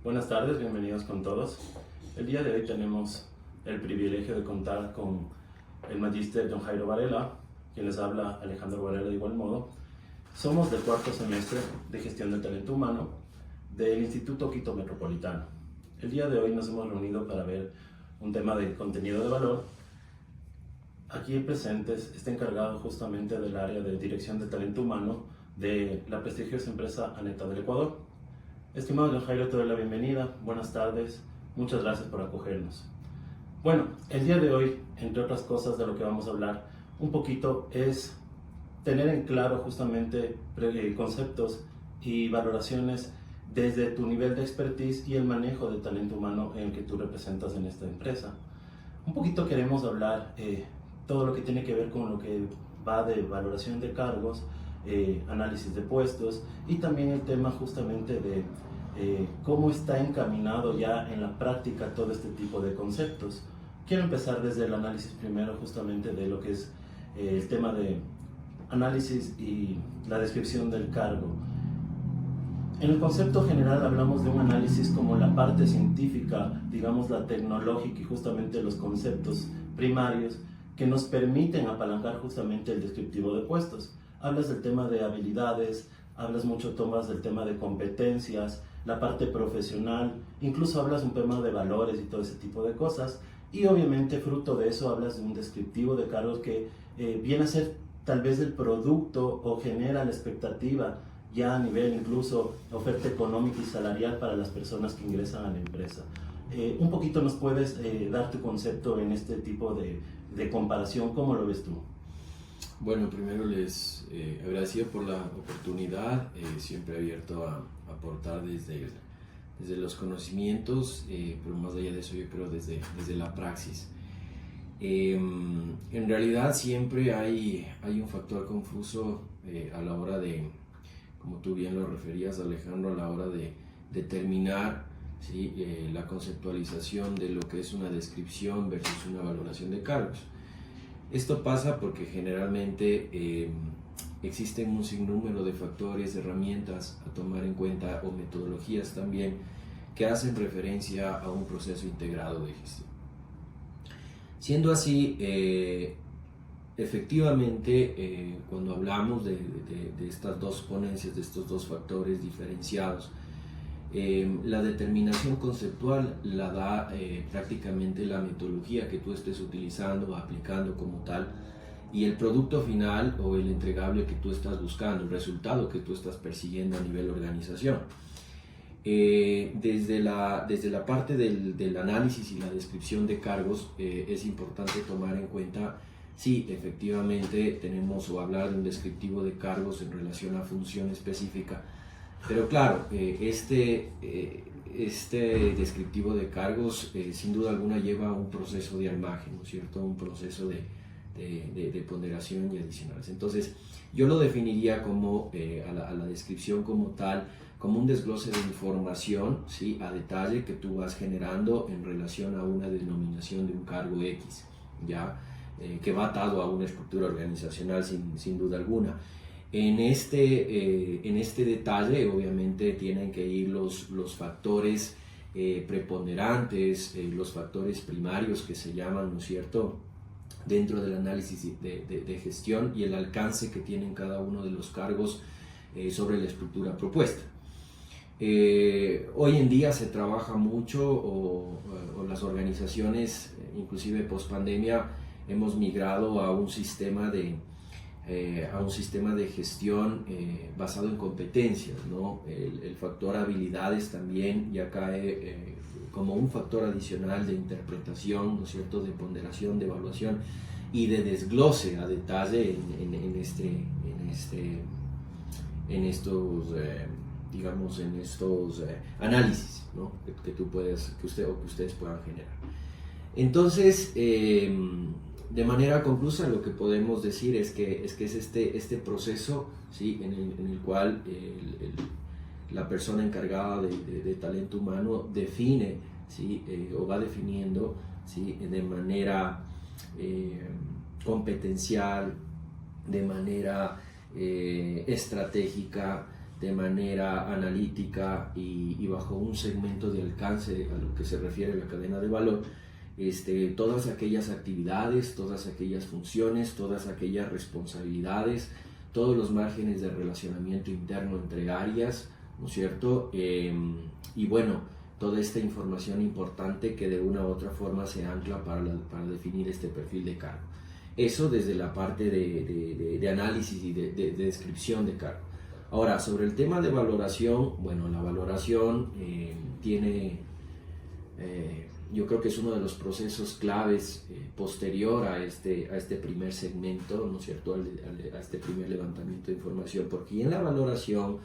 Buenas tardes, bienvenidos con todos. El día de hoy tenemos el privilegio de contar con el magíster John Jairo Varela, quien les habla Alejandro Varela de igual modo. Somos del cuarto semestre de Gestión del Talento Humano del Instituto Quito Metropolitano. El día de hoy nos hemos reunido para ver un tema de contenido de valor. Aquí presentes está encargado justamente del área de Dirección de Talento Humano de la prestigiosa empresa Aneta del Ecuador. Estimado John Jairo, te doy la bienvenida. Buenas tardes. Muchas gracias por acogernos. Bueno, el día de hoy, entre otras cosas de lo que vamos a hablar un poquito, es tener en claro justamente conceptos y valoraciones desde tu nivel de expertise y el manejo de talento humano en el que tú representas en esta empresa. Un poquito queremos hablar todo lo que tiene que ver con lo que va de valoración de cargos, análisis de puestos y también el tema justamente de cómo está encaminado ya en la práctica todo este tipo de conceptos. Quiero empezar desde el análisis primero justamente de lo que es el tema de análisis y la descripción del cargo. En el concepto general hablamos de un análisis como la parte científica, digamos la tecnológica y justamente los conceptos primarios que nos permiten apalancar justamente el descriptivo de puestos. Hablas del tema de habilidades, hablas mucho, tomas del tema de competencias, la parte profesional, incluso hablas un tema de valores y todo ese tipo de cosas. Y obviamente fruto de eso hablas de un descriptivo de cargos que viene a ser tal vez el producto o genera la expectativa ya a nivel incluso oferta económica y salarial para las personas que ingresan a la empresa. Un poquito nos puedes dar tu concepto en este tipo de comparación, ¿cómo lo ves tú? Bueno, primero les agradecido por la oportunidad, siempre abierto a aportar desde los conocimientos, pero más allá de eso yo creo desde la praxis. En realidad siempre hay un factor confuso a la hora de, como tú bien lo referías, Alejandro, a la hora de determinar ¿sí? La conceptualización de lo que es una descripción versus una valoración de cargos. Esto pasa porque generalmente existen un sinnúmero de factores, herramientas a tomar en cuenta o metodologías también que hacen referencia a un proceso integrado de gestión. Siendo así, efectivamente, cuando hablamos de estas dos ponencias, de estos dos factores diferenciados, la determinación conceptual la da prácticamente la metodología que tú estés utilizando, aplicando como tal, y el producto final o el entregable que tú estás buscando, el resultado que tú estás persiguiendo a nivel organización. Desde la parte del análisis y la descripción de cargos es importante tomar en cuenta si efectivamente tenemos o hablar de un descriptivo de cargos en relación a función específica. Pero claro, este descriptivo de cargos sin duda alguna lleva un proceso de armaje, ¿no es cierto? Un proceso de ponderación y adicionales. Entonces, yo lo definiría como a la descripción como tal, como un desglose de información, ¿sí? A detalle que tú vas generando en relación a una denominación de un cargo X, ¿ya? Que va atado a una estructura organizacional sin duda alguna. En este detalle obviamente tienen que ir los factores preponderantes, los factores primarios que se llaman, ¿no es cierto?, dentro del análisis de gestión y el alcance que tienen cada uno de los cargos sobre la estructura propuesta. Hoy en día se trabaja mucho o las organizaciones, inclusive post pandemia, hemos migrado a un sistema de gestión basado en competencias, ¿no? El factor habilidades también ya cae como un factor adicional de interpretación, ¿no es cierto?, de ponderación, de evaluación y de desglose a detalle en estos análisis, ¿no? que ustedes puedan generar. Entonces, de manera conclusa, lo que podemos decir es que es este proceso, ¿sí? en el cual la persona encargada de talento humano define, ¿sí? O va definiendo, ¿sí? De manera competencial, de manera estratégica, de manera analítica y bajo un segmento de alcance a lo que se refiere a la cadena de valor, todas aquellas actividades, todas aquellas funciones, todas aquellas responsabilidades, todos los márgenes de relacionamiento interno entre áreas, ¿no es cierto? Y bueno, toda esta información importante que de una u otra forma se ancla para definir este perfil de cargo. Eso desde la parte de análisis y de descripción de cargo. Ahora, sobre el tema de valoración, bueno, la valoración tiene, yo creo que es uno de los procesos claves posterior a este primer segmento, ¿no es cierto?, a este primer levantamiento de información, porque en la valoración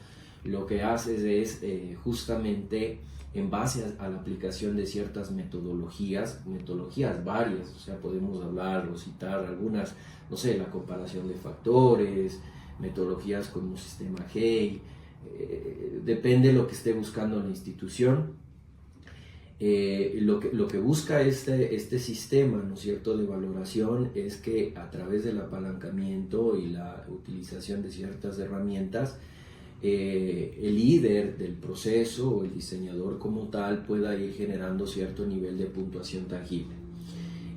lo que haces es justamente en base a la aplicación de ciertas metodologías varias, o sea, podemos hablar o citar algunas, no sé, la comparación de factores, metodologías como un sistema Hey, depende de lo que esté buscando la institución. Lo que busca este sistema, ¿no es cierto?, de valoración es que a través del apalancamiento y la utilización de ciertas herramientas, el líder del proceso o el diseñador como tal pueda ir generando cierto nivel de puntuación tangible.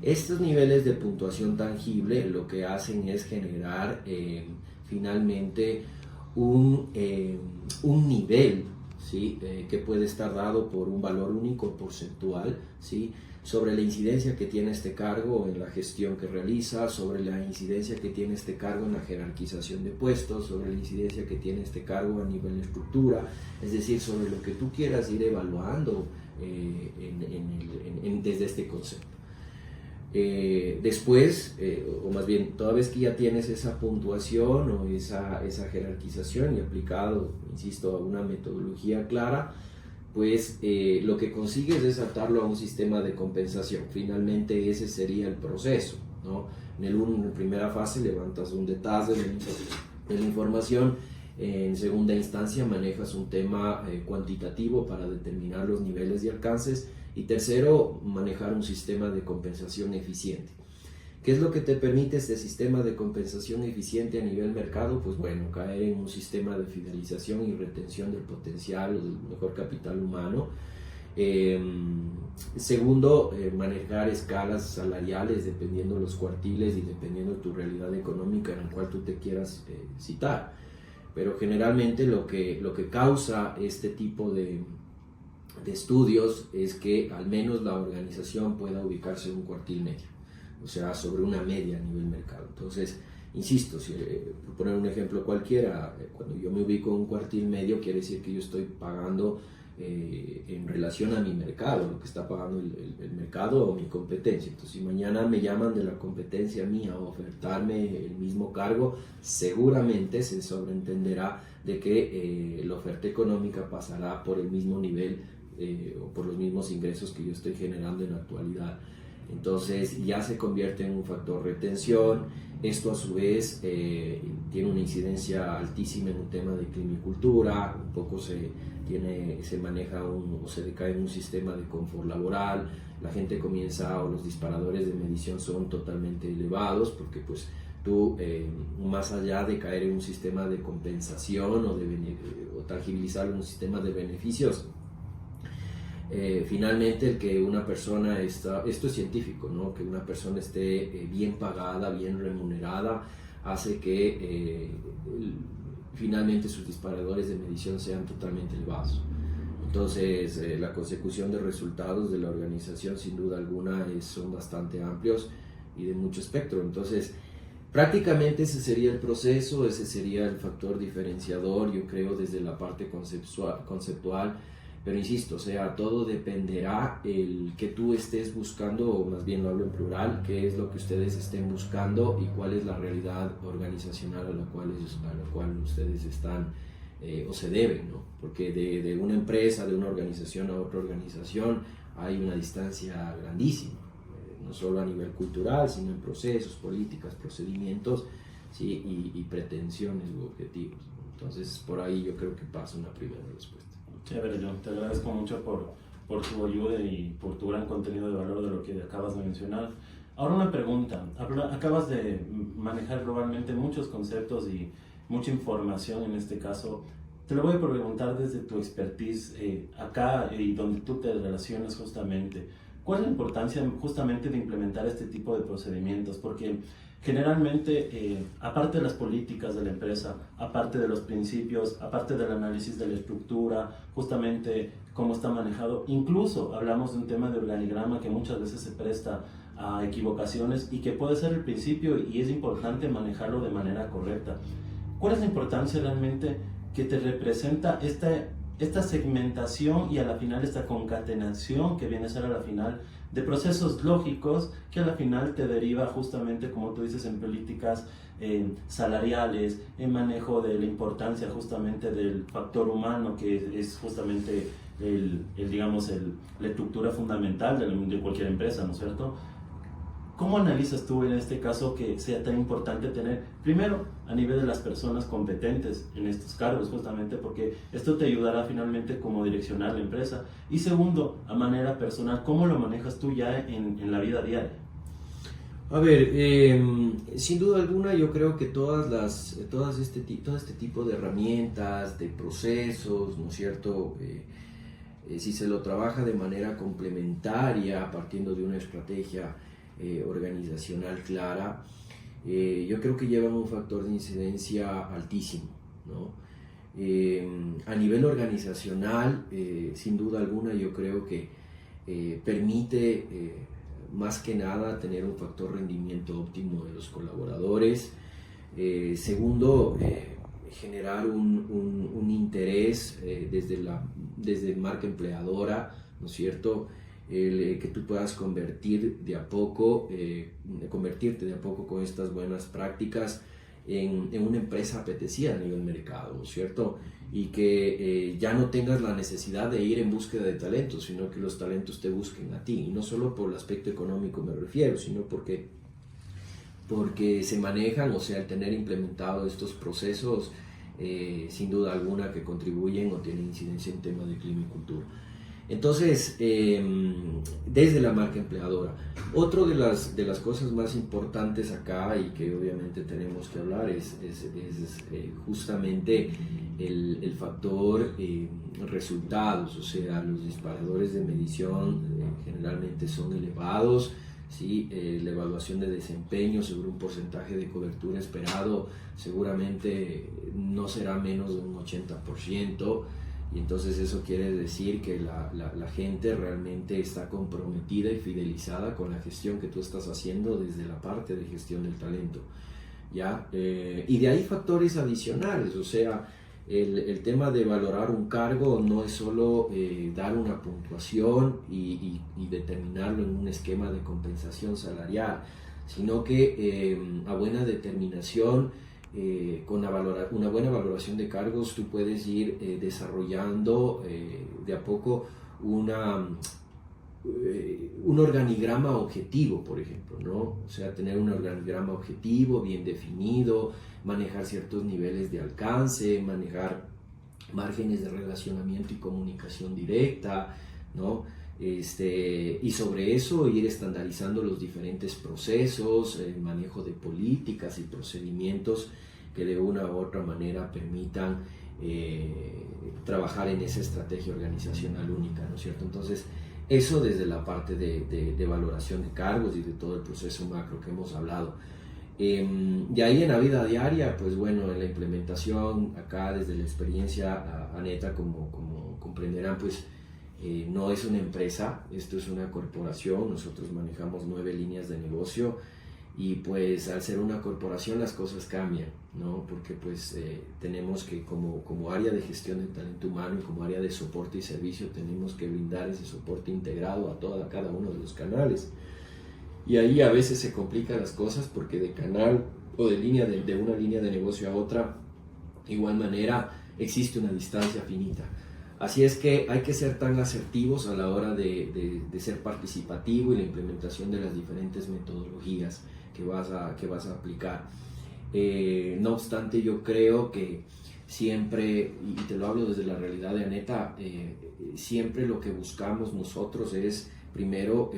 Estos niveles de puntuación tangible lo que hacen es generar finalmente un nivel, ¿sí?, que puede estar dado por un valor único porcentual, ¿sí?, sobre la incidencia que tiene este cargo en la gestión que realiza, sobre la incidencia que tiene este cargo en la jerarquización de puestos, sobre la incidencia que tiene este cargo a nivel de estructura, es decir, sobre lo que tú quieras ir evaluando desde este concepto. Después, o más bien, toda vez que ya tienes esa puntuación o esa jerarquización y aplicado, insisto, a una metodología clara, pues lo que consigues es atarlo a un sistema de compensación. Finalmente ese sería el proceso, ¿no? En primera fase levantas un detalle de la información, en segunda instancia manejas un tema cuantitativo para determinar los niveles y alcances, y tercero, manejar un sistema de compensación eficiente. ¿Qué es lo que te permite este sistema de compensación eficiente a nivel mercado? Pues bueno, caer en un sistema de fidelización y retención del potencial o del mejor capital humano. Segundo, manejar escalas salariales dependiendo de los cuartiles y dependiendo de tu realidad económica en la cual tú te quieras citar. Pero generalmente lo que causa este tipo de estudios es que al menos la organización pueda ubicarse en un cuartil medio, o sea, sobre una media a nivel mercado. Entonces, insisto, por poner un ejemplo cualquiera, cuando yo me ubico en un cuartil medio, quiere decir que yo estoy pagando en relación a mi mercado, lo que está pagando el mercado o mi competencia. Entonces, si mañana me llaman de la competencia mía a ofertarme el mismo cargo, seguramente se sobreentenderá de que la oferta económica pasará por el mismo nivel o por los mismos ingresos que yo estoy generando en la actualidad. Entonces ya se convierte en un factor retención. Esto a su vez tiene una incidencia altísima en un tema de clima y cultura, un poco se maneja o se decae en un sistema de confort laboral, la gente comienza, o los disparadores de medición son totalmente elevados, porque pues tú, más allá de caer en un sistema de compensación o tangibilizar un sistema de beneficios, finalmente el que una persona esto es científico, ¿no?, que una persona esté bien pagada, bien remunerada, hace que finalmente sus disparadores de medición sean totalmente elevados. Entonces la consecución de resultados de la organización sin duda alguna son bastante amplios y de mucho espectro. Entonces prácticamente ese sería el proceso, ese sería el factor diferenciador, yo creo, desde la parte conceptual. Pero insisto, o sea, todo dependerá el que tú estés buscando, o más bien lo hablo en plural, qué es lo que ustedes estén buscando y cuál es la realidad organizacional a la cual ustedes están o se deben, ¿no? Porque de una empresa, de una organización a otra organización, hay una distancia grandísima, no solo a nivel cultural, sino en procesos, políticas, procedimientos, ¿sí?, y pretensiones u objetivos. Entonces, por ahí yo creo que pasa una primera respuesta. Chévere, John, te agradezco mucho por tu ayuda y por tu gran contenido de valor de lo que acabas de mencionar. Ahora una pregunta, acabas de manejar globalmente muchos conceptos y mucha información en este caso, te lo voy a preguntar desde tu expertise acá y donde tú te relacionas justamente. ¿Cuál es la importancia justamente de implementar este tipo de procedimientos? Porque generalmente, aparte de las políticas de la empresa, aparte de los principios, aparte del análisis de la estructura, justamente cómo está manejado, incluso hablamos de un tema de organigrama que muchas veces se presta a equivocaciones y que puede ser el principio y es importante manejarlo de manera correcta. ¿Cuál es la importancia realmente que te representa esta segmentación y a la final esta concatenación que viene a ser a la final de procesos lógicos que a la final te deriva justamente, como tú dices, en políticas salariales, en manejo de la importancia justamente del factor humano, que es justamente la estructura fundamental de cualquier empresa, ¿no es cierto? ¿Cómo analizas tú en este caso que sea tan importante tener, primero, a nivel de las personas competentes en estos cargos, justamente porque esto te ayudará finalmente como direccionar la empresa? Y segundo, a manera personal, ¿cómo lo manejas tú ya en la vida diaria? A ver, sin duda alguna yo creo que todo este tipo de herramientas, de procesos, ¿no es cierto? Si se lo trabaja de manera complementaria, partiendo de una estrategia organizacional clara, yo creo que llevan un factor de incidencia altísimo, ¿no? A nivel organizacional, sin duda alguna, yo creo que permite más que nada tener un factor rendimiento óptimo de los colaboradores. Segundo, generar un interés desde marca empleadora, ¿no es cierto? Que tú puedas convertirte de a poco con estas buenas prácticas en una empresa apetecida a nivel mercado, ¿no es cierto? Y que ya no tengas la necesidad de ir en búsqueda de talentos, sino que los talentos te busquen a ti, y no solo por el aspecto económico me refiero, sino porque se manejan, o sea, al tener implementado estos procesos, sin duda alguna que contribuyen o tienen incidencia en temas de clima y cultura. Entonces, desde la marca empleadora, otra de las cosas más importantes acá y que obviamente tenemos que hablar es justamente el factor resultados, o sea, los disparadores de medición generalmente son elevados, ¿sí? La evaluación de desempeño sobre un porcentaje de cobertura esperado seguramente no será menos de un 80%. Y entonces eso quiere decir que la gente realmente está comprometida y fidelizada con la gestión que tú estás haciendo desde la parte de gestión del talento, ¿ya? Y de ahí factores adicionales, o sea, el tema de valorar un cargo no es solo dar una puntuación y determinarlo en un esquema de compensación salarial, sino que a buena determinación, con una buena valoración de cargos, tú puedes ir desarrollando de a poco un organigrama objetivo, por ejemplo, ¿no? O sea, tener un organigrama objetivo bien definido, manejar ciertos niveles de alcance, manejar márgenes de relacionamiento y comunicación directa, ¿no? Y sobre eso ir estandarizando los diferentes procesos, el manejo de políticas y procedimientos que de una u otra manera permitan trabajar en esa estrategia organizacional única, ¿no es cierto? Entonces, eso desde la parte de valoración de cargos y de todo el proceso macro que hemos hablado. De ahí en la vida diaria, pues bueno, en la implementación, acá desde la experiencia, Aneta, como comprenderán, pues no es una empresa, esto es una corporación, nosotros manejamos 9 líneas de negocio y pues al ser una corporación las cosas cambian, ¿no? Porque pues tenemos que como área de gestión de talento humano y como área de soporte y servicio tenemos que brindar ese soporte integrado a cada uno de los canales. Y ahí a veces se complican las cosas porque de canal o de una línea de negocio a otra, igual manera existe una distancia finita. Así es que hay que ser tan asertivos a la hora de ser participativo y la implementación de las diferentes metodologías que vas a aplicar. No obstante, yo creo que siempre, y te lo hablo desde la realidad de Aneta, siempre lo que buscamos nosotros es primero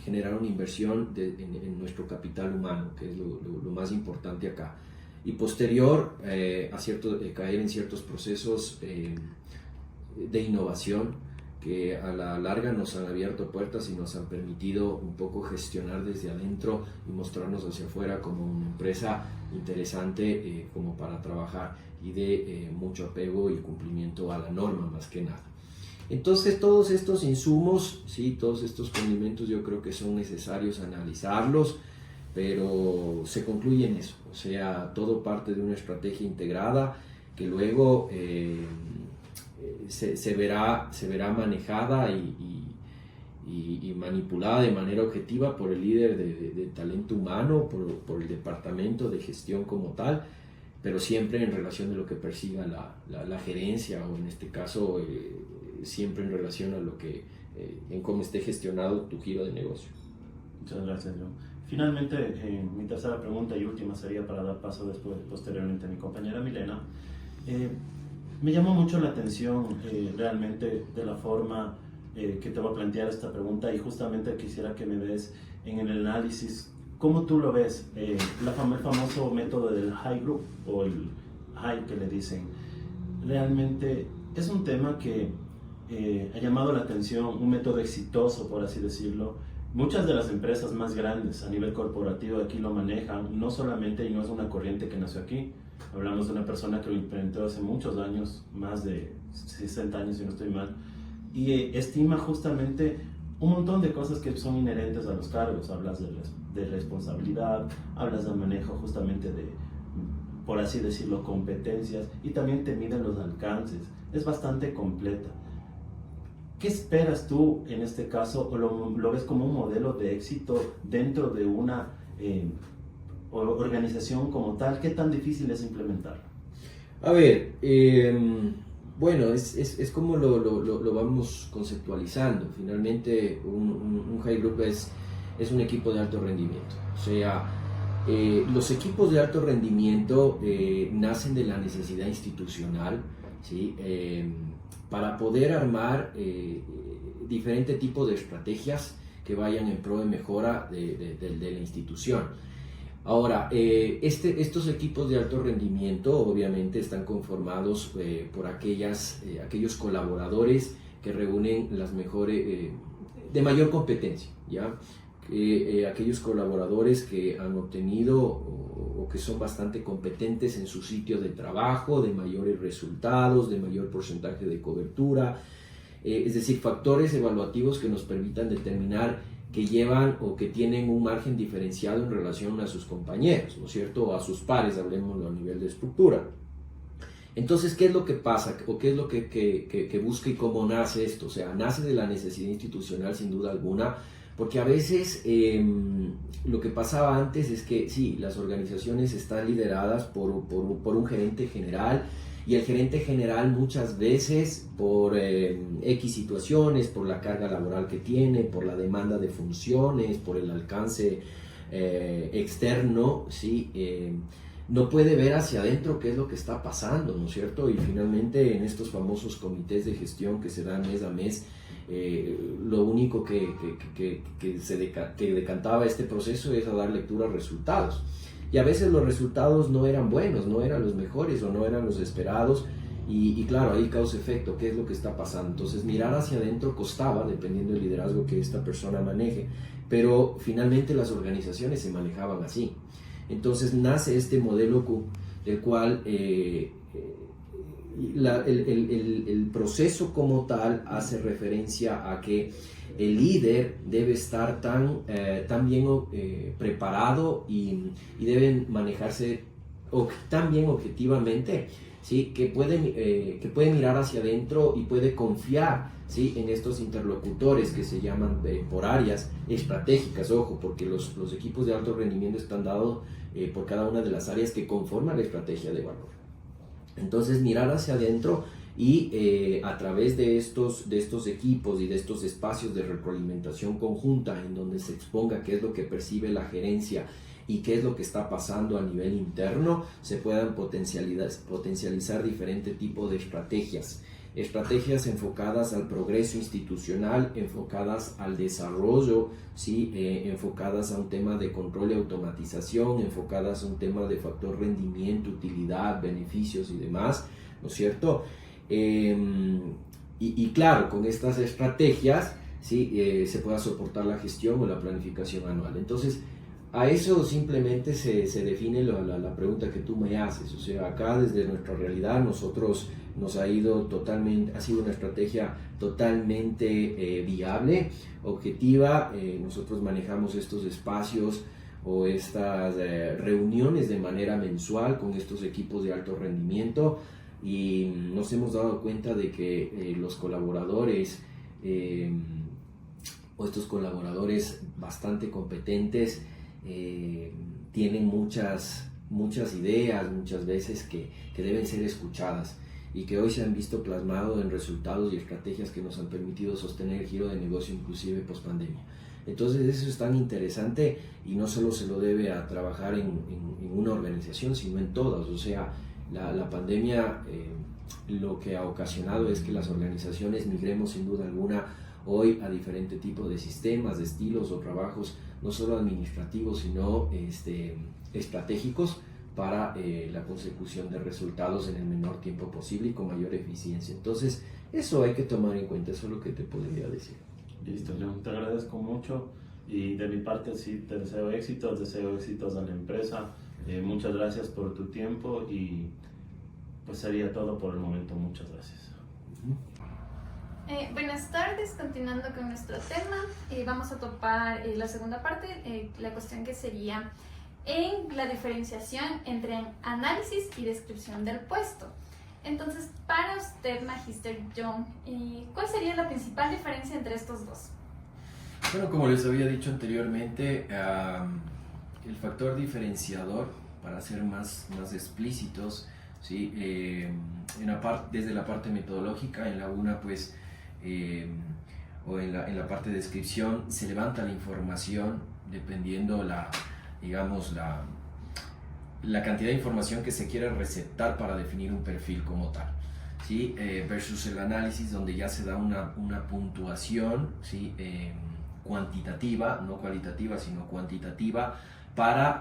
generar una inversión en nuestro capital humano, que es lo más importante acá. y posterior caer en ciertos procesos de innovación que a la larga nos han abierto puertas y nos han permitido un poco gestionar desde adentro y mostrarnos hacia afuera como una empresa interesante como para trabajar y de mucho apego y cumplimiento a la norma más que nada. Entonces todos estos insumos, ¿sí? Todos estos condimentos yo creo que son necesarios analizarlos, pero se concluye en eso, o sea, todo parte de una estrategia integrada que luego se verá manejada y manipulada de manera objetiva por el líder de talento humano, por el departamento de gestión como tal, pero siempre en relación de lo que persiga la gerencia, o en este caso siempre en relación a lo que en cómo esté gestionado tu giro de negocio. Muchas gracias, John. Finalmente, mi tercera pregunta y última sería para dar paso posteriormente a mi compañera Milena. Me llamó mucho la atención realmente de la forma que te voy a plantear esta pregunta, y justamente quisiera que me des en el análisis cómo tú lo ves, el famoso método del high group o el high que le dicen. Realmente es un tema que ha llamado la atención, un método exitoso, por así decirlo. Muchas de las empresas más grandes a nivel corporativo aquí lo manejan, no solamente, y no es una corriente que nació aquí. Hablamos de una persona que lo implementó hace muchos años, más de 60 años si no estoy mal, y estima justamente un montón de cosas que son inherentes a los cargos. Hablas de responsabilidad, hablas de manejo justamente de, por así decirlo, competencias, y también te miden los alcances. Es bastante completa. ¿Qué esperas tú en este caso, o lo ves como un modelo de éxito dentro de una organización como tal? ¿Qué tan difícil es implementarlo? A ver, bueno, es como lo vamos conceptualizando. Finalmente, un high group es un equipo de alto rendimiento. O sea, los equipos de alto rendimiento nacen de la necesidad institucional, ¿sí? Para poder armar diferente tipo de estrategias que vayan en pro de mejora de la institución. Ahora, estos equipos de alto rendimiento obviamente están conformados por aquellos colaboradores que reúnen las mejores, de mayor competencia, ¿ya? Aquellos colaboradores que han obtenido o que son bastante competentes en su sitio de trabajo, de mayores resultados, de mayor porcentaje de cobertura, es decir, factores evaluativos que nos permitan determinar que llevan o que tienen un margen diferenciado en relación a sus compañeros, ¿no es cierto? O a sus pares, hablemoslo a nivel de estructura. Entonces, ¿qué es lo que pasa? ¿O qué es lo que busca y cómo nace esto? O sea, nace de la necesidad institucional sin duda alguna, porque a veces lo que pasaba antes es que sí, las organizaciones están lideradas por un gerente general, y el gerente general muchas veces por X situaciones, por la carga laboral que tiene, por la demanda de funciones, por el alcance externo, ¿sí? No puede ver hacia adentro qué es lo que está pasando, ¿no es cierto? Y finalmente en estos famosos comités de gestión que se dan mes a mes, lo único que decantaba este proceso es a dar lectura a resultados. Y a veces los resultados no eran buenos, no eran los mejores o no eran los esperados, y claro, ahí causa efecto, ¿qué es lo que está pasando? Entonces mirar hacia adentro costaba, dependiendo del liderazgo que esta persona maneje, pero finalmente las organizaciones se manejaban así. Entonces nace este modelo Q, del cual el proceso como tal hace referencia a que el líder debe estar tan bien preparado y deben manejarse tan bien objetivamente, ¿sí? que puede mirar hacia adentro y puede confiar, ¿sí? en estos interlocutores que se llaman por áreas estratégicas, ojo, porque los equipos de alto rendimiento están dados por cada una de las áreas que conforman la estrategia de valor. Entonces mirar hacia adentro y a través de estos equipos y de estos espacios de retroalimentación conjunta en donde se exponga qué es lo que percibe la gerencia y qué es lo que está pasando a nivel interno, se puedan potencializar diferentes tipos de estrategias estrategias enfocadas al progreso institucional, enfocadas al desarrollo, ¿sí? Enfocadas a un tema de control y automatización, enfocadas a un tema de factor rendimiento, utilidad, beneficios y demás, ¿no es cierto? Y claro, con estas estrategias, ¿sí? Se pueda soportar la gestión o la planificación anual. Entonces, a eso simplemente se define la pregunta que tú me haces. O sea, acá desde nuestra realidad nosotros ha sido una estrategia totalmente viable, objetiva. Nosotros manejamos estos espacios o estas reuniones de manera mensual con estos equipos de alto rendimiento y nos hemos dado cuenta de que los colaboradores o estos colaboradores bastante competentes tienen muchas ideas, muchas veces que deben ser escuchadas y que hoy se han visto plasmado en resultados y estrategias que nos han permitido sostener el giro de negocio inclusive post pandemia. Entonces eso es tan interesante y no solo se lo debe a trabajar en una organización, sino en todas. O sea, la pandemia lo que ha ocasionado es que las organizaciones migremos sin duda alguna hoy a diferente tipo de sistemas, de estilos o trabajos, no solo administrativos, sino estratégicos para la consecución de resultados en el menor tiempo posible y con mayor eficiencia. Entonces, eso hay que tomar en cuenta, eso es lo que te podría decir. Listo, John, te agradezco mucho y de mi parte sí te deseo éxitos a la empresa. Muchas gracias por tu tiempo y pues sería todo por el momento. Muchas gracias. Buenas tardes, continuando con nuestro tema, vamos a topar la segunda parte, la cuestión que sería en la diferenciación entre análisis y descripción del puesto. Entonces, para usted, Magister John, ¿cuál sería la principal diferencia entre estos dos? Bueno, como les había dicho anteriormente, el factor diferenciador, para ser más explícitos, ¿sí? Desde la parte metodológica, en la una pues o en la parte de descripción se levanta la información dependiendo la cantidad de información que se quiere receptar para definir un perfil como tal, ¿sí? Versus el análisis donde ya se da una puntuación, ¿sí? Cuantitativa, no cualitativa sino cuantitativa, para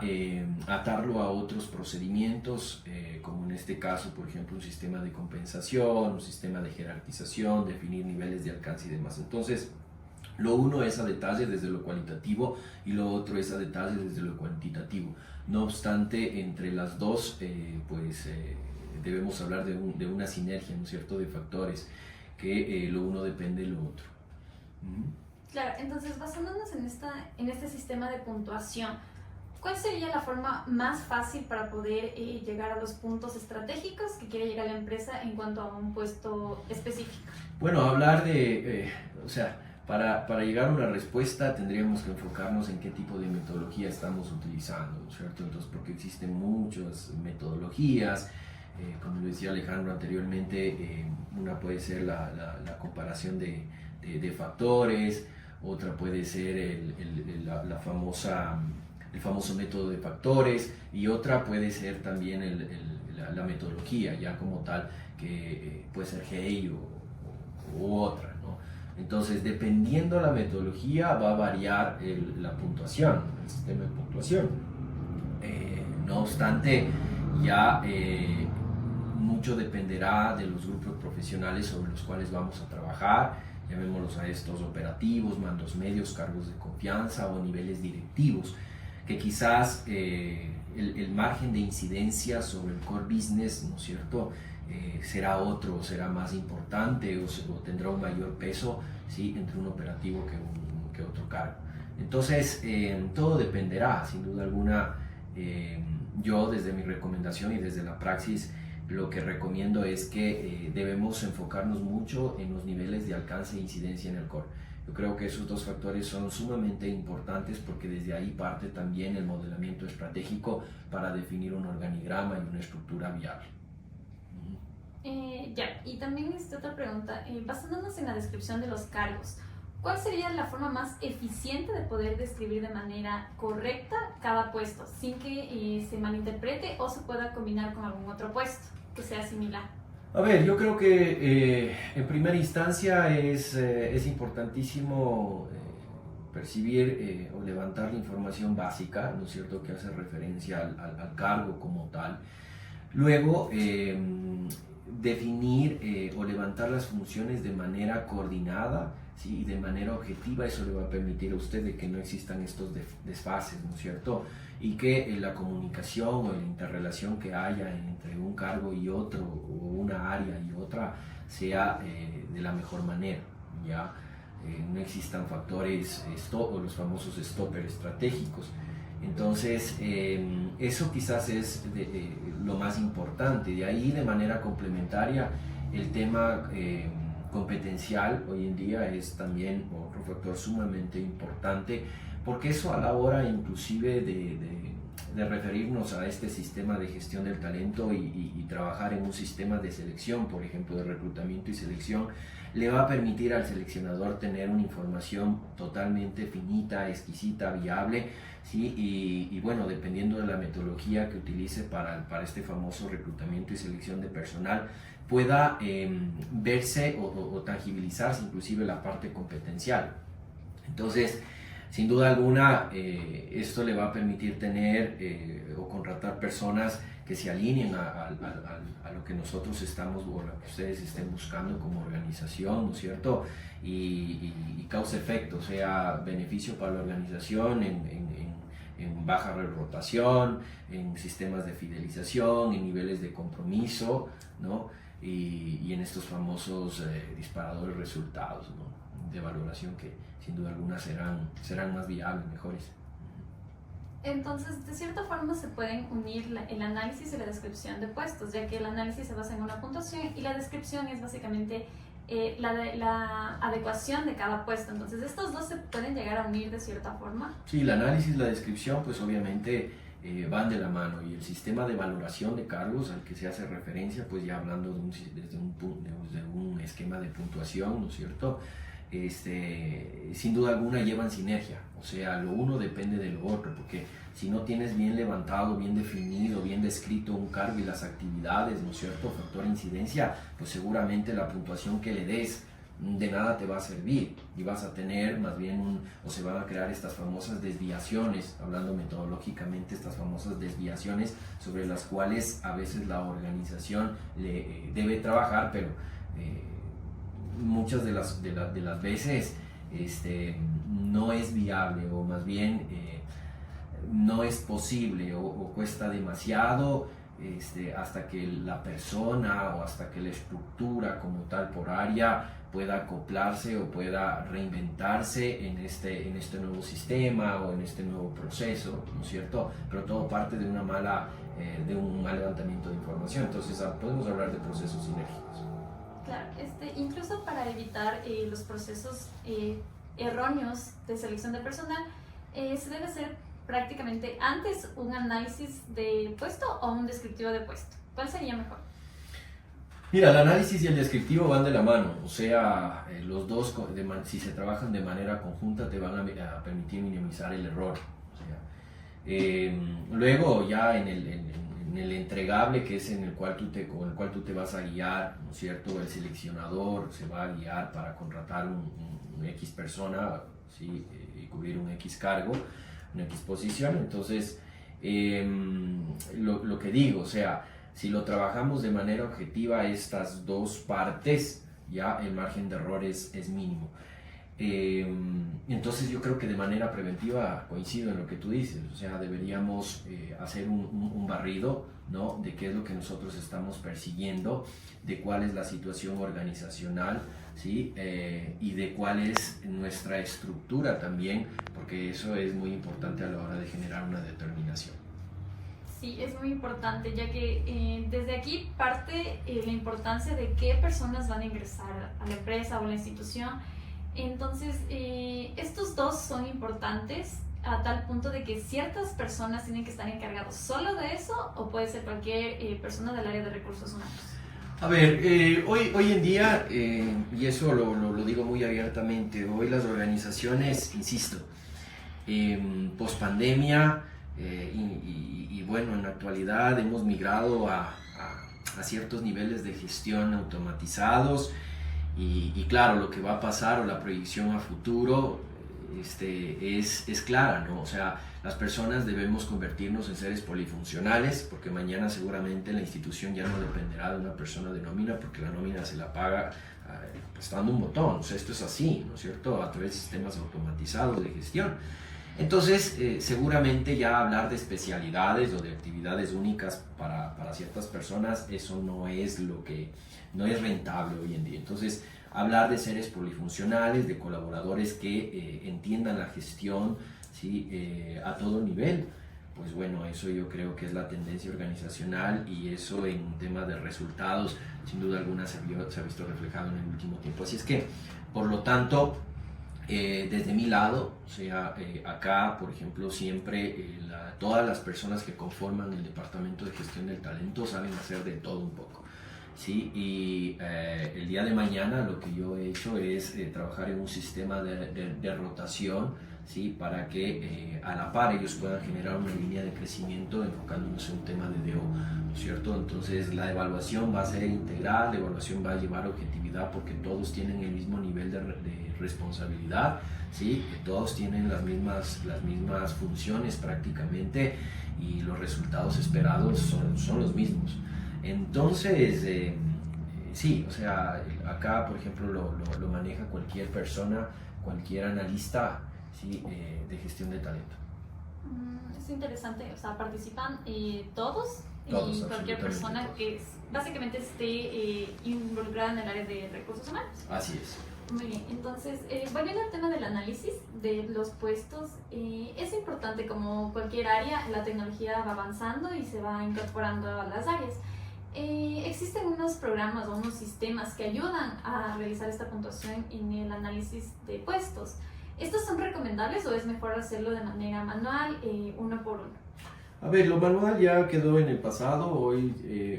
atarlo a otros procedimientos, como en este caso, por ejemplo, un sistema de compensación, un sistema de jerarquización, definir niveles de alcance y demás. Entonces, lo uno es a detalle desde lo cualitativo y lo otro es a detalle desde lo cuantitativo. No obstante, entre las dos, debemos hablar de una sinergia, ¿no es cierto?, de factores, que lo uno depende de lo otro. Claro, entonces basándonos en este sistema de puntuación, ¿cuál sería la forma más fácil para poder llegar a los puntos estratégicos que quiere llegar la empresa en cuanto a un puesto específico? Bueno, hablar para llegar a una respuesta tendríamos que enfocarnos en qué tipo de metodología estamos utilizando, ¿no es cierto? Entonces, porque existen muchas metodologías, como lo decía Alejandro anteriormente, una puede ser la comparación de factores, otra puede ser el famoso método de factores y otra puede ser también la metodología ya como tal, que puede ser GEI u otra, ¿no? Entonces, dependiendo la metodología va a variar la puntuación, el sistema de puntuación. No obstante, ya mucho dependerá de los grupos profesionales sobre los cuales vamos a trabajar, llamémoslos a estos operativos, mandos medios, cargos de confianza o niveles directivos, que quizás el margen de incidencia sobre el core business, ¿no es cierto?, será más importante o tendrá un mayor peso, ¿sí?, entre un operativo que otro cargo. Entonces, todo dependerá, sin duda alguna. Yo desde mi recomendación y desde la praxis, lo que recomiendo es que debemos enfocarnos mucho en los niveles de alcance e incidencia en el core. Yo creo que esos dos factores son sumamente importantes porque desde ahí parte también el modelamiento estratégico para definir un organigrama y una estructura viable. Y también otra pregunta, basándonos en la descripción de los cargos, ¿cuál sería la forma más eficiente de poder describir de manera correcta cada puesto, sin que se malinterprete o se pueda combinar con algún otro puesto que sea similar? A ver, yo creo que en primera instancia es importantísimo percibir o levantar la información básica, ¿no es cierto?, que hace referencia al cargo como tal. Luego, definir o levantar las funciones de manera coordinada, ¿sí?, y de manera objetiva. Eso le va a permitir a usted de que no existan estos desfases, ¿no es cierto?, y que la comunicación o la interrelación que haya entre un cargo y otro, o una área y otra, sea de la mejor manera, ¿ya? No existan factores stop, o los famosos stoppers estratégicos. Entonces, eso quizás es lo más importante. De ahí, de manera complementaria, el tema competencial hoy en día es también otro factor sumamente importante, porque eso a la hora inclusive de referirnos a este sistema de gestión del talento y trabajar en un sistema de selección, por ejemplo, de reclutamiento y selección, le va a permitir al seleccionador tener una información totalmente finita, exquisita, viable, ¿sí? Y bueno, dependiendo de la metodología que utilice para este famoso reclutamiento y selección de personal, pueda verse o tangibilizarse inclusive la parte competencial. Entonces, sin duda alguna, esto le va a permitir tener o contratar personas que se alineen a lo que nosotros estamos, o lo que ustedes estén buscando como organización, ¿no es cierto? Y causa efecto, o sea, beneficio para la organización en baja rotación, en sistemas de fidelización, en niveles de compromiso, ¿no? Y en estos famosos disparadores resultados, ¿no?, de valoración, que sin duda alguna serán más viables, mejores. Entonces, de cierta forma se pueden unir el análisis y la descripción de puestos, ya que el análisis se basa en una puntuación y la descripción es básicamente la adecuación de cada puesto. Entonces, estos dos se pueden llegar a unir de cierta forma. Sí, el análisis y la descripción, pues obviamente van de la mano, y el sistema de valoración de cargos al que se hace referencia, pues ya hablando desde un esquema de puntuación, ¿no es cierto?, sin duda alguna llevan sinergia, o sea, lo uno depende de lo otro, porque si no tienes bien levantado, bien definido, bien descrito un cargo y las actividades, ¿no es cierto?, factor de incidencia, pues seguramente la puntuación que le des de nada te va a servir, y vas a tener más bien o se van a crear estas famosas desviaciones, hablando metodológicamente, estas famosas desviaciones sobre las cuales a veces la organización debe trabajar, pero muchas de las veces no es viable, o más bien no es posible, o cuesta demasiado hasta que la persona o hasta que la estructura como tal por área pueda acoplarse o pueda reinventarse en este nuevo sistema o en este nuevo proceso, ¿no es cierto? Pero todo parte de un mal levantamiento de información. Entonces podemos hablar de procesos sinérgicos. Claro, incluso para evitar los procesos erróneos de selección de personal, se debe hacer prácticamente antes un análisis de puesto o un descriptivo de puesto. ¿Cuál sería mejor? Mira, el análisis y el descriptivo van de la mano, o sea, los dos, si se trabajan de manera conjunta, te van a permitir minimizar el error. O sea, luego ya en el entregable, que es con el cual tú te vas a guiar, ¿no es cierto?, el seleccionador se va a guiar para contratar un X persona, ¿sí?, y cubrir un X cargo, una X posición. Entonces, lo que digo, o sea, si lo trabajamos de manera objetiva, estas dos partes, ya el margen de error es mínimo. Entonces yo creo que de manera preventiva coincido en lo que tú dices, o sea, deberíamos hacer un barrido, ¿no?, de qué es lo que nosotros estamos persiguiendo, de cuál es la situación organizacional, ¿sí?, y de cuál es nuestra estructura también, porque eso es muy importante a la hora de generar una determinación. Sí, es muy importante, ya que desde aquí parte la importancia de qué personas van a ingresar a la empresa o a la institución. Entonces, estos dos son importantes a tal punto de que ciertas personas tienen que estar encargados solo de eso, o puede ser cualquier persona del área de recursos humanos. A ver, hoy en día, y eso lo digo muy abiertamente, hoy las organizaciones, insisto, post pandemia, y bueno, en la actualidad hemos migrado a a ciertos niveles de gestión automatizados y claro, lo que va a pasar o la proyección a futuro es clara, ¿no? O sea, las personas debemos convertirnos en seres polifuncionales porque mañana seguramente la institución ya no dependerá de una persona de nómina porque la nómina se la paga prestando un botón. O sea, esto es así, ¿no es cierto? A través de sistemas automatizados de gestión. Entonces, seguramente ya hablar de especialidades o de actividades únicas para ciertas personas, eso no es no es rentable hoy en día. Entonces, hablar de seres polifuncionales, de colaboradores que entiendan la gestión, ¿sí? A todo nivel, pues bueno, eso yo creo que es la tendencia organizacional y eso en temas de resultados, sin duda alguna se ha visto reflejado en el último tiempo. Así es que, por lo tanto, desde mi lado, o sea, acá, por ejemplo, siempre todas las personas que conforman el Departamento de Gestión del Talento saben hacer de todo un poco, ¿sí? Y el día de mañana lo que yo he hecho es trabajar en un sistema de rotación, ¿sí? Para que a la par ellos puedan generar una línea de crecimiento enfocándonos en un tema de DO, ¿no es cierto? Entonces la evaluación va a ser integral, la evaluación va a llevar objetividad porque todos tienen el mismo nivel de responsabilidad, ¿sí? Que todos tienen las mismas funciones prácticamente y los resultados esperados son los mismos. Entonces, sí, o sea, acá por ejemplo lo maneja cualquier persona, cualquier analista, ¿sí? De gestión de talento. Es interesante, o sea, participan todos Todos, y cualquier persona todos. que básicamente esté involucrada en el área de recursos humanos. Así es. Muy bien, entonces, volviendo al tema del análisis de los puestos, es importante como cualquier área, la tecnología va avanzando y se va incorporando a las áreas. Existen unos programas o unos sistemas que ayudan a realizar esta puntuación en el análisis de puestos. ¿Estos son recomendables o es mejor hacerlo de manera manual, uno por uno? A ver, lo manual ya quedó en el pasado, hoy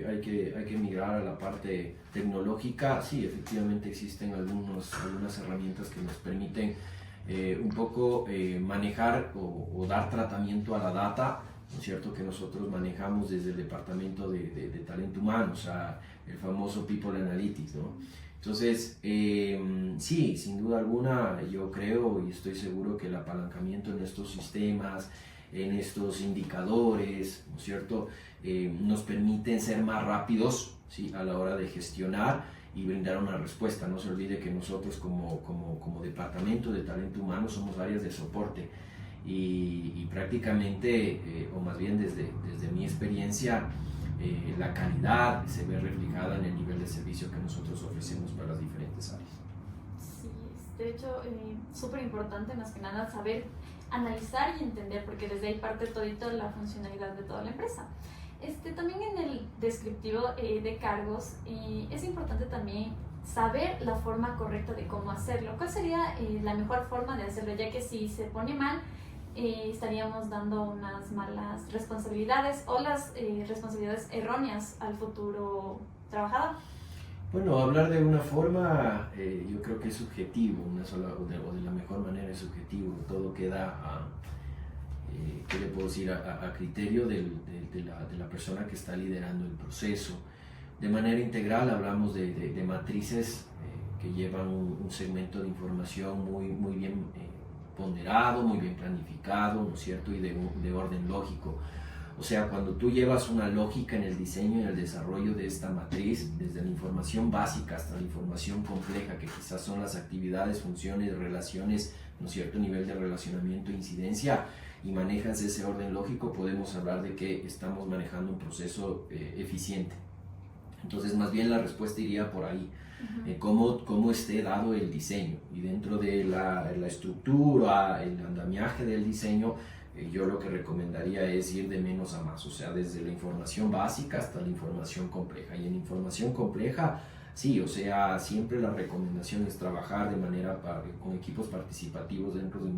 hay que migrar a la parte tecnológica. Sí, efectivamente existen algunas herramientas que nos permiten un poco manejar o dar tratamiento a la data, ¿no es cierto?, que nosotros manejamos desde el departamento de talento humano, o sea, el famoso People Analytics, ¿no? Entonces, sí, sin duda alguna, yo creo y estoy seguro que el apalancamiento en estos sistemas, en estos indicadores, ¿no es cierto?, nos permiten ser más rápidos, ¿sí?, a la hora de gestionar y brindar una respuesta. No se olvide que nosotros como departamento de talento humano somos áreas de soporte y prácticamente, o más bien desde mi experiencia, la calidad se ve reflejada en el nivel de servicio que nosotros ofrecemos para las diferentes áreas. Sí, de hecho, súper importante más que nada saber analizar y entender, porque desde ahí parte todito la funcionalidad de toda la empresa. También en el descriptivo de cargos es importante también saber la forma correcta de cómo hacerlo. ¿Cuál sería la mejor forma de hacerlo? Ya que si se pone mal, estaríamos dando unas malas responsabilidades o las responsabilidades erróneas al futuro trabajador. Bueno, hablar de una forma yo creo que es subjetivo, una sola o de la mejor manera es subjetivo, todo queda ¿qué le puedo decir? A criterio de la persona que está liderando el proceso. De manera integral hablamos de matrices que llevan un segmento de información muy bien ponderado, muy bien planificado, ¿no es cierto?, y de orden lógico. O sea, cuando tú llevas una lógica en el diseño y en el desarrollo de esta matriz, desde la información básica hasta la información compleja, que quizás son las actividades, funciones, relaciones, ¿no es cierto?, nivel de relacionamiento e incidencia, y manejas ese orden lógico, podemos hablar de que estamos manejando un proceso eficiente. Entonces, más bien la respuesta iría por ahí. Cómo esté dado el diseño, y dentro de la estructura, el andamiaje del diseño, yo lo que recomendaría es ir de menos a más, o sea, desde la información básica hasta la información compleja. Y en información compleja, sí, o sea, siempre la recomendación es trabajar de manera con equipos participativos dentro de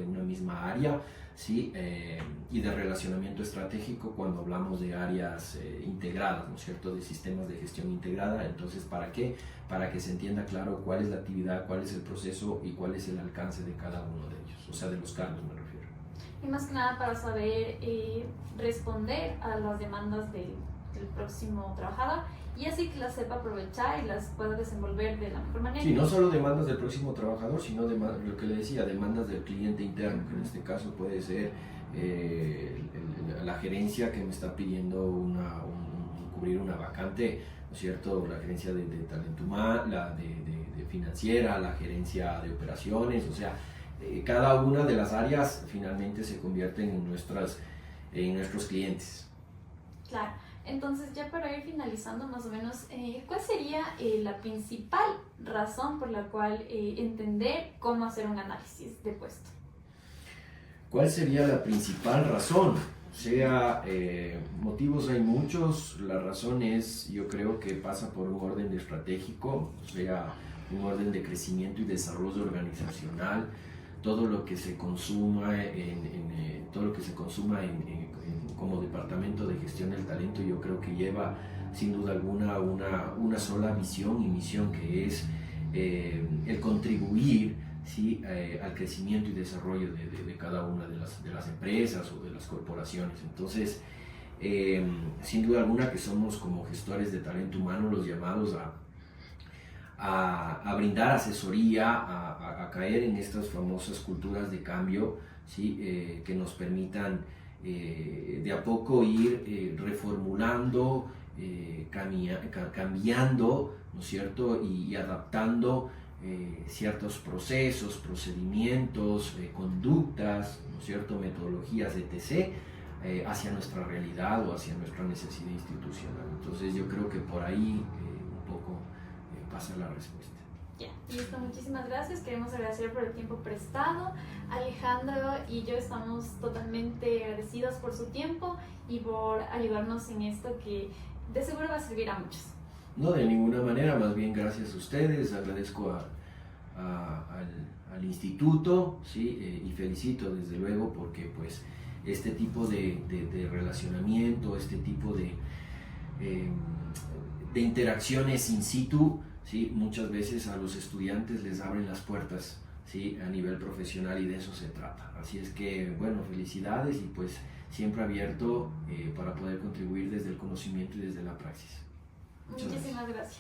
una misma área, ¿sí? Y de relacionamiento estratégico cuando hablamos de áreas integradas, ¿no es cierto?, de sistemas de gestión integrada. Entonces, ¿para qué? Para que se entienda claro cuál es la actividad, cuál es el proceso y cuál es el alcance de cada uno de ellos, o sea, de los cargos me refiero. Y más que nada para saber responder a las demandas del del próximo trabajador, y así que las sepa aprovechar y las pueda desenvolver de la mejor manera. Sí, no solo demandas del próximo trabajador, sino lo que le decía, demandas del cliente interno, que en este caso puede ser la gerencia que me está pidiendo cubrir una vacante, ¿no es cierto? La gerencia de talento humano, la de financiera, la gerencia de operaciones, o sea, cada una de las áreas finalmente se convierten en nuestros clientes. Claro. Entonces, ya para ir finalizando más o menos, ¿cuál sería la principal razón por la cual entender cómo hacer un análisis de puesto? ¿Cuál sería la principal razón? O sea, motivos hay muchos, la razón es, yo creo que pasa por un orden estratégico, o sea, un orden de crecimiento y desarrollo organizacional, todo lo que se consuma como departamento de gestión del talento, yo creo que lleva sin duda alguna una sola visión y misión, que es el contribuir, ¿sí? Al crecimiento y desarrollo de cada una de las empresas o de las corporaciones. Entonces, sin duda alguna que somos como gestores de talento humano los llamados a brindar asesoría, a caer en estas famosas culturas de cambio, ¿sí? Que nos permitan de a poco ir reformulando, cambiando, ¿no es cierto? Y adaptando ciertos procesos, procedimientos, conductas, ¿no es cierto? Metodologías, etc., hacia nuestra realidad o hacia nuestra necesidad institucional. Entonces yo creo que por ahí un poco pasa la respuesta. Ya, listo, muchísimas gracias. Queremos agradecer por el tiempo prestado. Alejandro y yo estamos totalmente agradecidos por su tiempo y por ayudarnos en esto que de seguro va a servir a muchos. No, de ninguna manera, más bien gracias a ustedes, agradezco al instituto, ¿sí? Y felicito desde luego porque pues este tipo de relacionamiento, este tipo de interacciones in situ, ¿sí? Muchas veces a los estudiantes les abren las puertas, ¿sí? A nivel profesional, y de eso se trata. Así es que, bueno, felicidades y pues siempre abierto para poder contribuir desde el conocimiento y desde la praxis. Muchísimas gracias.